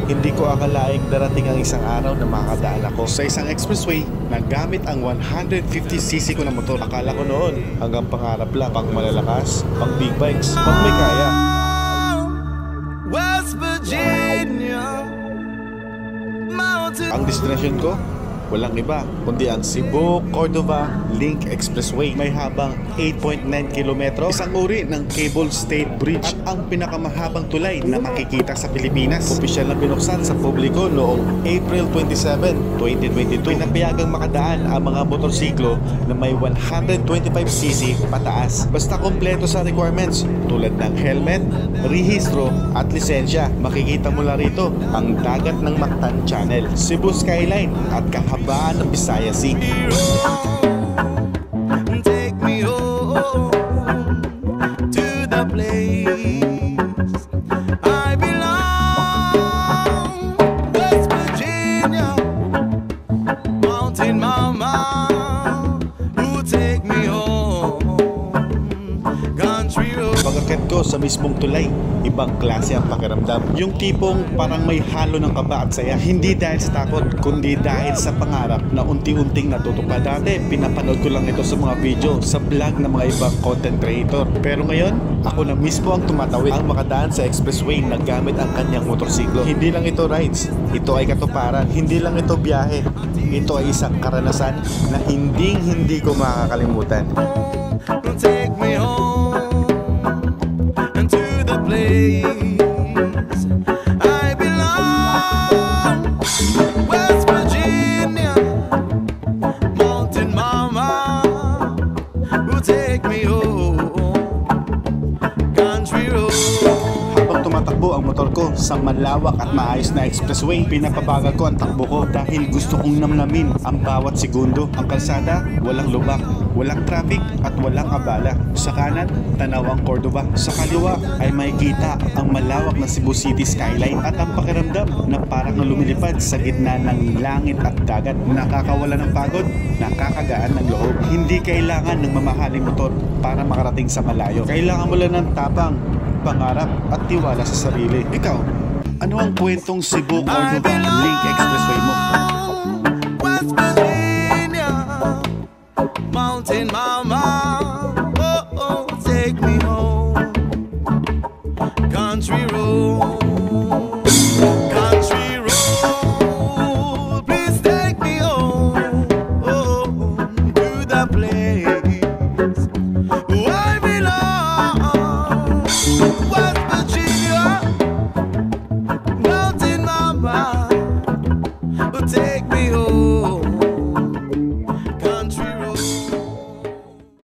Hindi ko akalaing darating ang isang araw na makakadaan ako sa isang expressway na gamit ang 150cc ko na motor. Akala ko noon hanggang pangarap lang, pang malalakas, pang big bikes, pang may kaya. West Virginia, mountain. Ang destination ko, walang iba kundi ang Cebu-Cordova Link Expressway. May habang 8.9 kilometro, isang uri ng cable stayed bridge at ang pinakamahabang tulay na makikita sa Pilipinas. Opisyal na binuksan sa publiko noong April 27, 2022. Pinapayagang makadaan ang mga motorsiklo na may 125cc pataas. Basta kompleto sa requirements tulad ng helmet, rehistro at lisensya. Makikita mula rito ang dagat ng Mactan Channel, Cebu Skyline at kahabaan ng Visayas Sea. Take me home to the place I belong. West Virginia, mountain mama, who take me home. Country road. Pagkakit ko sa mismong tulay, ibang klase ang pakiramdam. Yung tipong parang may halo ng kaba at saya. Hindi dahil sa takot, kundi dahil sa pangarap na unti-unting natutupad. Dati, pinapanood ko lang ito sa mga video, sa vlog ng mga ibang content creator. Pero ngayon, ako na mismo ang tumatawid, ang makadaan sa expressway na gamit ang kanyang motorsiklo. Hindi lang ito rides, ito ay katuparan. Hindi lang ito biyahe, ito ay isang karanasan na hindi ko makakalimutan. Take me home to the place I belong. West Virginia, mountain mama, who take me home. Country road. Habang tumatakbo ang motor ko sa malawak at maayos na expressway, pinapabagal ko ang takbo ko dahil gusto kong namnamin ang bawat segundo. Ang kalsada, walang lubak, walang traffic at walang abala. Sa kanan, tanaw ang Cordova. Sa kaliwa ay makikita ang malawak na Cebu City skyline at ang pakiramdam na parang lumilipad sa gitna ng langit at dagat. Nakakawala ng pagod, nakakagaan ng loob. Hindi kailangan ng mamahaling motor para makarating sa malayo. Kailangan mo lang ng tapang, pangarap at tiwala sa sarili. Ikaw, ano ang kwentong Cebu-Cordova Link Expressway mo? West Virginia, mountain mama, oh, take me home. Country road, country road, please take me home, to the place where I belong. West Virginia, mountain mama, take me home. Country